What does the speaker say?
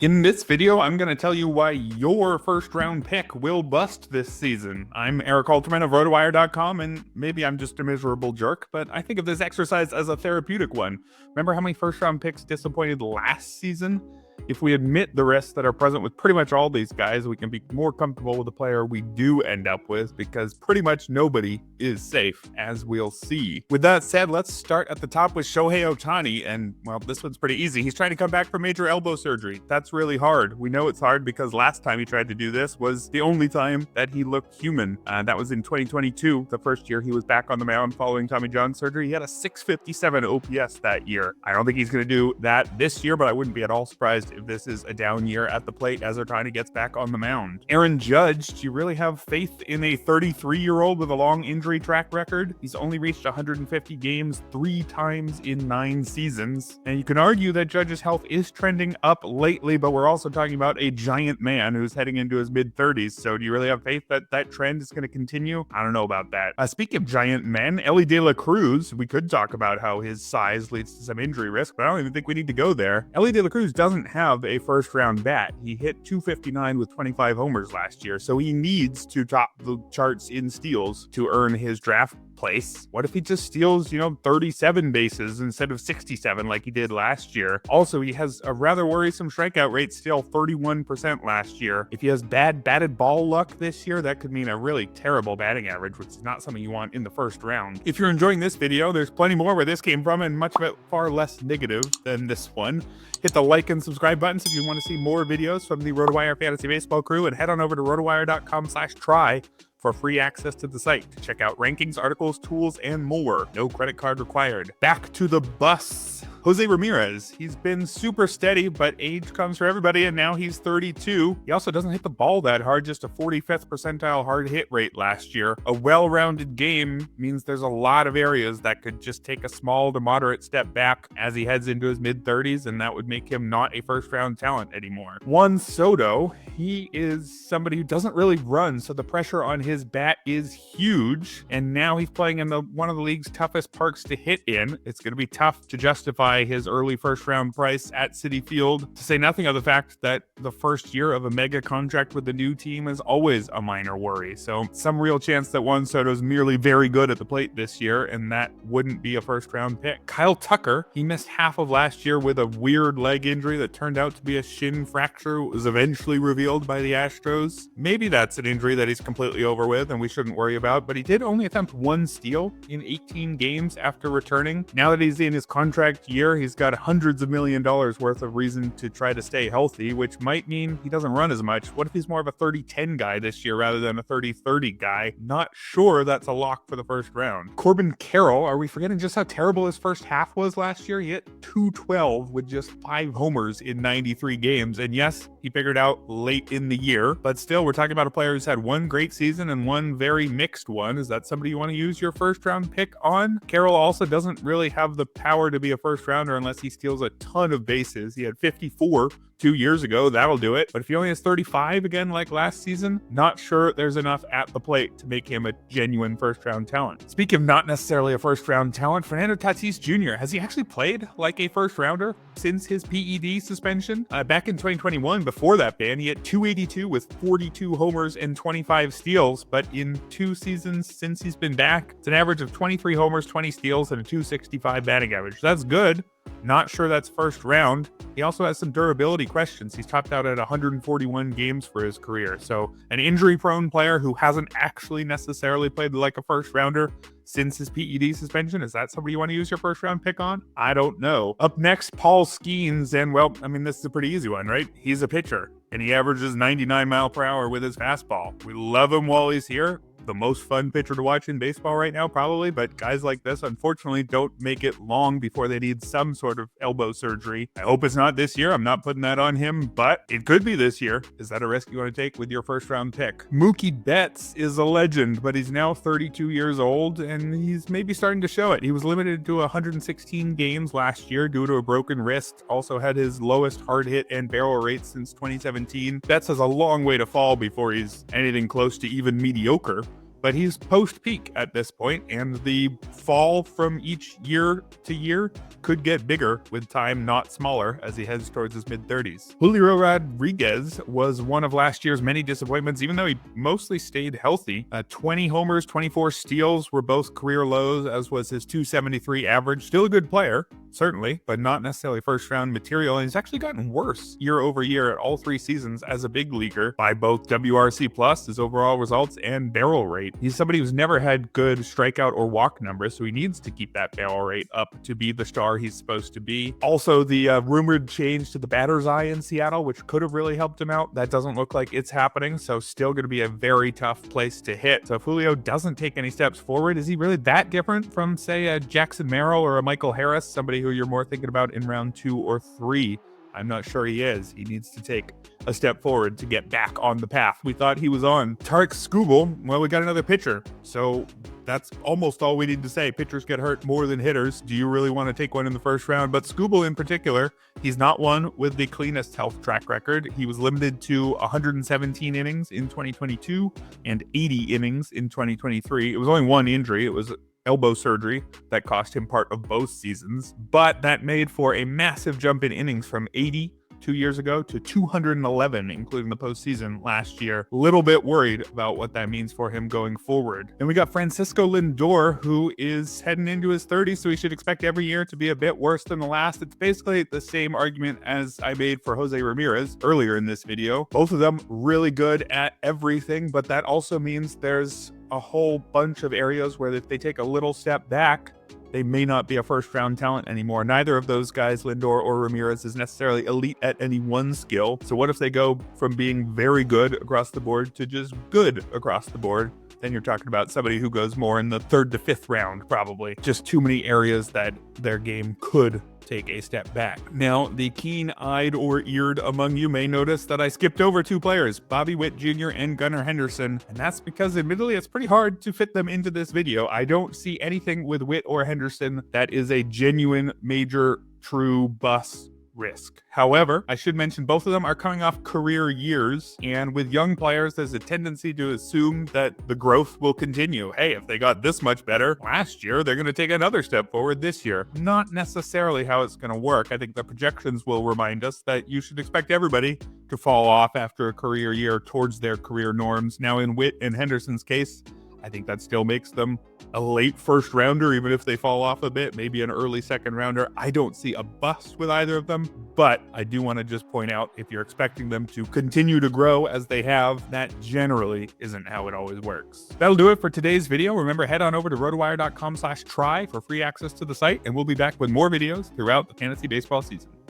In this video, I'm going to tell you why your first round pick will bust this season. I'm Erik Halterman of RotoWire.com, and maybe I'm just a miserable jerk, but I think of this exercise as a therapeutic one. Remember how many first round picks disappointed last season? If we admit the risks that are present with pretty much all these guys, we can be more comfortable with the player we do end up with, because pretty much nobody is safe, as we'll see. With that said, let's start at the top with Shohei Ohtani, and well, this one's pretty easy. He's trying to come back from major elbow surgery. That's really hard. We know it's hard because last time he tried to do this was the only time that he looked human. That was in 2022, the first year he was back on the mound following Tommy John surgery. He had a 657 OPS that year. I don't think he's going to do that this year, but I wouldn't be at all surprised if this is a down year at the plate as Ohtani gets back on the mound. Aaron Judge, do you really have faith in a 33-year-old with a long injury track record? He's only reached 150 games 3 times in 9 seasons. And you can argue that Judge's health is trending up lately, but we're also talking about a giant man who's heading into his mid-30s. So do you really have faith that that trend is going to continue? I don't know about that. Speaking of giant men, Elly De La Cruz, we could talk about how his size leads to some injury risk, but I don't even think we need to go there. Elly De La Cruz doesn't have a first-round bat. He hit 259 with 25 homers last year, so he needs to top the charts in steals to earn his draft place. What if he just steals, 37 bases instead of 67 like he did last year? Also, he has a rather worrisome strikeout rate still, 31% last year. If he has bad batted ball luck this year, that could mean a really terrible batting average, which is not something you want in the first round. If you're enjoying this video, there's plenty more where this came from, and much of it far less negative than this one. Hit the like and subscribe buttons if you want to see more videos from the RotoWire Fantasy Baseball crew, and head on over to rotowire.com/try for free access to the site to check out rankings, articles, tools, and more. No credit card required. Back to the busts. Jose Ramirez. He's been super steady, but age comes for everybody, and now he's 32. He also doesn't hit the ball that hard, just a 45th percentile hard hit rate last year. A well-rounded game means there's a lot of areas that could just take a small to moderate step back as he heads into his mid-30s, and that would make him not a first-round talent anymore. Juan Soto, he is somebody who doesn't really run, so the pressure on his bat is huge, and now he's playing in one of the league's toughest parks to hit in. It's going to be tough to justify his early first-round price at Citi Field, to say nothing of the fact that the first year of a mega contract with the new team is always a minor worry. So some real chance that Juan Soto's merely very good at the plate this year, and that wouldn't be a first-round pick. Kyle Tucker, he missed half of last year with a weird leg injury that turned out to be a shin fracture. It was eventually revealed by the Astros. Maybe that's an injury that he's completely over with and we shouldn't worry about, but he did only attempt 1 steal in 18 games after returning. Now that he's in his contract year, he's got hundreds of $1 million worth of reason to try to stay healthy, which might mean he doesn't run as much. What if he's more of a 30-10 guy this year rather than a 30-30 guy? Not sure that's a lock for the first round. Corbin Carroll, are we forgetting just how terrible his first half was last year? He hit 212 with just 5 homers in 93 games, and yes, he figured out late in the year, but still, we're talking about a player who's had 1 great season and 1 very mixed one. Is that somebody you want to use your first round pick on? Carroll also doesn't really have the power to be a first rounder unless he steals a ton of bases. He had 54 2 years ago. That'll do it. But if he only has 35 again like last season, not sure there's enough at the plate to make him a genuine first-round talent. Speaking of not necessarily a first-round talent, Fernando Tatis Jr., has he actually played like a first-rounder since his PED suspension? Back in 2021, before that ban, he hit 282 with 42 homers and 25 steals, but in 2 seasons since he's been back, it's an average of 23 homers, 20 steals, and a 265 batting average. That's good. Not sure that's first round. He also has some durability questions. He's topped out at 141 games for his career. So an injury-prone player who hasn't actually necessarily played like a first rounder since his PED suspension. Is that somebody you want to use your first round pick on? I don't know. Up next, Paul Skenes. And well, this is a pretty easy one, right? He's a pitcher and he averages 99 miles per hour with his fastball. We love him while he's here. The most fun pitcher to watch in baseball right now, probably, but guys like this, unfortunately, don't make it long before they need some sort of elbow surgery. I hope it's not this year. I'm not putting that on him, but it could be this year. Is that a risk you want to take with your first round pick? Mookie Betts is a legend, but he's now 32 years old, and he's maybe starting to show it. He was limited to 116 games last year due to a broken wrist, also had his lowest hard hit and barrel rate since 2017. Betts has a long way to fall before he's anything close to even mediocre. but he's post-peak at this point, and the fall from each year to year could get bigger with time, not smaller, as he heads towards his mid-30s. Julio Rodriguez was one of last year's many disappointments, even though he mostly stayed healthy. 20 homers, 24 steals were both career lows, as was his .273 average. Still a good player, certainly, but not necessarily first-round material, and he's actually gotten worse year over year at all 3 seasons as a big leaguer by both WRC+, his overall results, and barrel rate. He's somebody who's never had good strikeout or walk numbers, so he needs to keep that barrel rate up to be the star he's supposed to be. Also, the rumored change to the batter's eye in Seattle, which could have really helped him out, that doesn't look like it's happening, so still going to be a very tough place to hit. So if Julio doesn't take any steps forward, is he really that different from, say, a Jackson Merrill or a Michael Harris, somebody who you're more thinking about in round 2 or 3? I'm not sure he is. He needs to take a step forward to get back on the path we thought he was on. Tarik Skubal, well, we got another pitcher. So that's almost all we need to say. Pitchers get hurt more than hitters. Do you really want to take one in the first round? But Skubal in particular, he's not one with the cleanest health track record. He was limited to 117 innings in 2022 and 80 innings in 2023. It was only one injury. It was elbow surgery that cost him part of both seasons, but that made for a massive jump in innings from 80 2 years ago to 211, including the postseason last year. Little bit worried about what that means for him going forward. And we got Francisco Lindor, who is heading into his 30s, so we should expect every year to be a bit worse than the last. It's basically the same argument as I made for Jose Ramirez earlier in this video. Both of them really good at everything, but that also means there's a whole bunch of areas where if they take a little step back, they may not be a first-round talent anymore. Neither of those guys, Lindor or Ramirez, is necessarily elite at any one skill. So what if they go from being very good across the board to just good across the board? Then you're talking about somebody who goes more in the 3rd to 5th round, probably. Just too many areas that their game could take a step back. Now, the keen-eyed or eared among you may notice that I skipped over 2 players, Bobby Witt Jr. and Gunnar Henderson, and that's because admittedly it's pretty hard to fit them into this video. I don't see anything with Witt or Henderson that is a genuine, major, true bust risk. However, I should mention both of them are coming off career years, and with young players, there's a tendency to assume that the growth will continue. Hey, if they got this much better last year, they're going to take another step forward this year. Not necessarily how it's going to work. I think the projections will remind us that you should expect everybody to fall off after a career year towards their career norms. Now, in Witt and Henderson's case, I think that still makes them a late first rounder, even if they fall off a bit, maybe an early second rounder. I don't see a bust with either of them, but I do want to just point out, if you're expecting them to continue to grow as they have, that generally isn't how it always works. That'll do it for today's video. Remember, head on over to rotowire.com/try for free access to the site, and we'll be back with more videos throughout the fantasy baseball season.